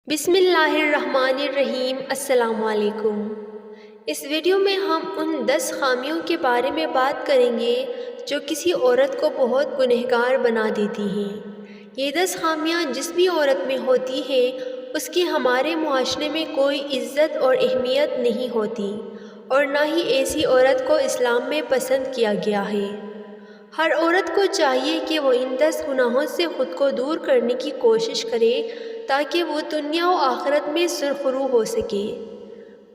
بسم اللہ الرحمن الرحیم۔ السلام علیکم۔ اس ویڈیو میں ہم ان 10 خامیوں کے بارے میں بات کریں گے جو کسی عورت کو بہت گنہگار بنا دیتی ہیں۔ یہ 10 خامیاں جس بھی عورت میں ہوتی ہیں اس کی ہمارے معاشرے میں کوئی عزت اور اہمیت نہیں ہوتی، اور نہ ہی ایسی عورت کو اسلام میں پسند کیا گیا ہے۔ ہر عورت کو چاہیے کہ وہ ان 10 گناہوں سے خود کو دور کرنے کی کوشش کرے تاکہ وہ دنیا و آخرت میں سرخرو ہو سکے۔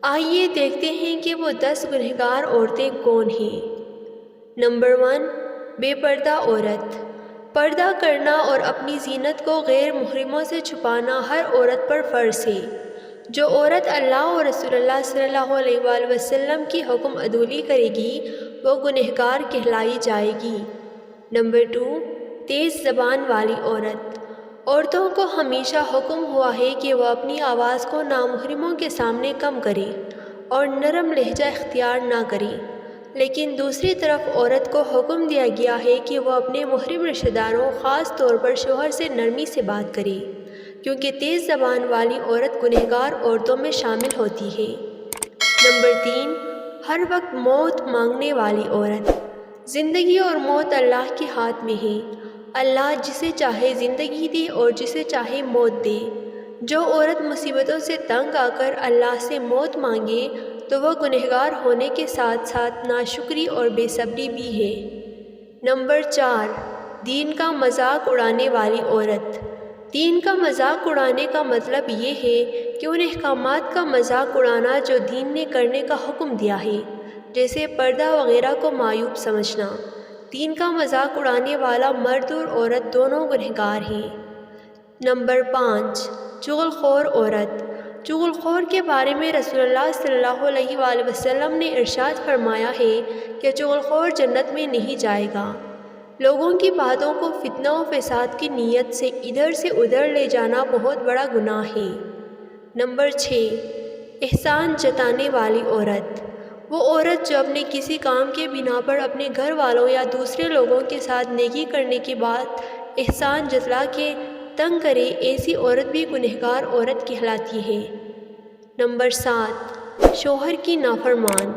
آئیے دیکھتے ہیں کہ وہ 10 گنہگار عورتیں کون ہیں۔ نمبر 1، بے پردہ عورت۔ پردہ کرنا اور اپنی زینت کو غیر محرموں سے چھپانا ہر عورت پر فرض ہے۔ جو عورت اللہ اور رسول اللہ صلی اللہ علیہ وآلہ وسلم کی حکم عدولی کرے گی وہ گنہگار کہلائی جائے گی۔ نمبر 2، تیز زبان والی عورت۔ عورتوں کو ہمیشہ حکم ہوا ہے کہ وہ اپنی آواز کو نامحرموں کے سامنے کم کریں اور نرم لہجہ اختیار نہ کریں، لیکن دوسری طرف عورت کو حکم دیا گیا ہے کہ وہ اپنے محرم رشتہ داروں خاص طور پر شوہر سے نرمی سے بات کرے، کیونکہ تیز زبان والی عورت گنہگار عورتوں میں شامل ہوتی ہے۔ نمبر 3، ہر وقت موت مانگنے والی عورت۔ زندگی اور موت اللہ کے ہاتھ میں ہے۔ اللہ جسے چاہے زندگی دے اور جسے چاہے موت دے۔ جو عورت مصیبتوں سے تنگ آ کر اللہ سے موت مانگے تو وہ گنہگار ہونے کے ساتھ ساتھ ناشکری اور بے صبری بھی ہے۔ نمبر 4، دین کا مذاق اڑانے والی عورت۔ دین کا مذاق اڑانے کا مطلب یہ ہے کہ ان احکامات کا مذاق اڑانا جو دین نے کرنے کا حکم دیا ہے، جیسے پردہ وغیرہ کو معیوب سمجھنا۔ دین کا مذاق اڑانے والا مرد اور عورت دونوں گنہگار ہیں۔ نمبر 5، چغل خور عورت۔ چغل خور کے بارے میں رسول اللہ صلی اللہ علیہ وآلہ وسلم نے ارشاد فرمایا ہے کہ چغل خور جنت میں نہیں جائے گا۔ لوگوں کی باتوں کو فتنہ و فساد کی نیت سے ادھر سے ادھر لے جانا بہت بڑا گناہ ہے۔ نمبر 6، احسان جتانے والی عورت۔ وہ عورت جو اپنے کسی کام کے بنا پر اپنے گھر والوں یا دوسرے لوگوں کے ساتھ نیکی کرنے کے بعد احسان جتلا کے تنگ کرے، ایسی عورت بھی گنہگار عورت کہلاتی ہے۔ نمبر 7، شوہر کی نافرمان۔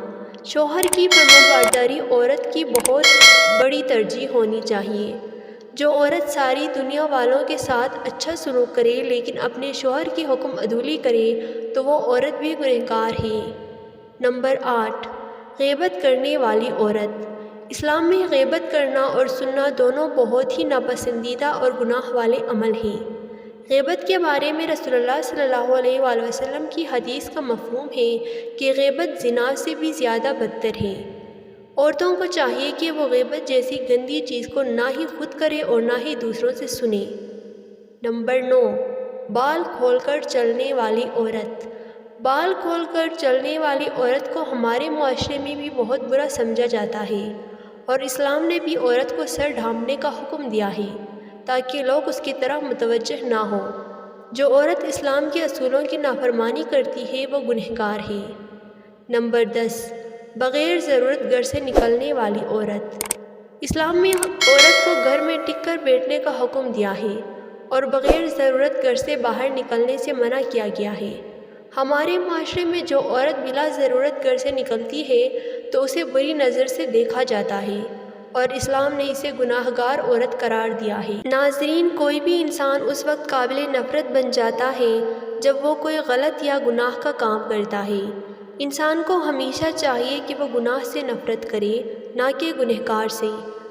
شوہر کی فرمانبرداری عورت کی بہت بڑی ترجیح ہونی چاہیے۔ جو عورت ساری دنیا والوں کے ساتھ اچھا سلوک کرے لیکن اپنے شوہر کی حکم عدولی کرے تو وہ عورت بھی گنہگار ہے۔ نمبر 8، غیبت کرنے والی عورت۔ اسلام میں غیبت کرنا اور سننا دونوں بہت ہی ناپسندیدہ اور گناہ والے عمل ہیں۔ غیبت کے بارے میں رسول اللہ صلی اللہ علیہ وآلہ وسلم کی حدیث کا مفہوم ہے کہ غیبت زنا سے بھی زیادہ بدتر ہے۔ عورتوں کو چاہیے کہ وہ غیبت جیسی گندی چیز کو نہ ہی خود کرے اور نہ ہی دوسروں سے سنے۔ نمبر 9، بال کھول کر چلنے والی عورت۔ بال کھول کر چلنے والی عورت کو ہمارے معاشرے میں بھی بہت برا سمجھا جاتا ہے، اور اسلام نے بھی عورت کو سر ڈھانپنے کا حکم دیا ہے تاکہ لوگ اس کی طرف متوجہ نہ ہوں۔ جو عورت اسلام کے اصولوں کی نافرمانی کرتی ہے وہ گنہگار ہے۔ نمبر 10، بغیر ضرورت گھر سے نکلنے والی عورت۔ اسلام میں عورت کو گھر میں ٹک کر بیٹھنے کا حکم دیا ہے اور بغیر ضرورت گھر سے باہر نکلنے سے منع کیا گیا ہے۔ ہمارے معاشرے میں جو عورت بلا ضرورت گھر سے نکلتی ہے تو اسے بری نظر سے دیکھا جاتا ہے، اور اسلام نے اسے گناہ گار عورت قرار دیا ہے۔ ناظرین، کوئی بھی انسان اس وقت قابل نفرت بن جاتا ہے جب وہ کوئی غلط یا گناہ کا کام کرتا ہے۔ انسان کو ہمیشہ چاہیے کہ وہ گناہ سے نفرت کرے، نہ کہ گنہگار سے،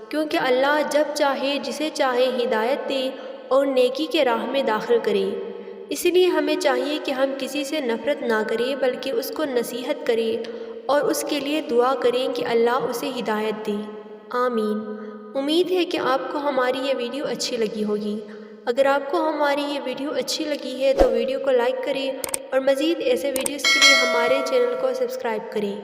کیونکہ اللہ جب چاہے جسے چاہے ہدایت دے اور نیکی کے راہ میں داخل کرے۔ اس لیے ہمیں چاہیے کہ ہم کسی سے نفرت نہ کریں بلکہ اس کو نصیحت کریں اور اس کے لیے دعا کریں کہ اللہ اسے ہدایت دے۔ آمین۔ امید ہے کہ آپ کو ہماری یہ ویڈیو اچھی لگی ہوگی۔ اگر آپ کو ہماری یہ ویڈیو اچھی لگی ہے تو ویڈیو کو لائک کریں اور مزید ایسے ویڈیوز کے لیے ہمارے چینل کو سبسکرائب کریں۔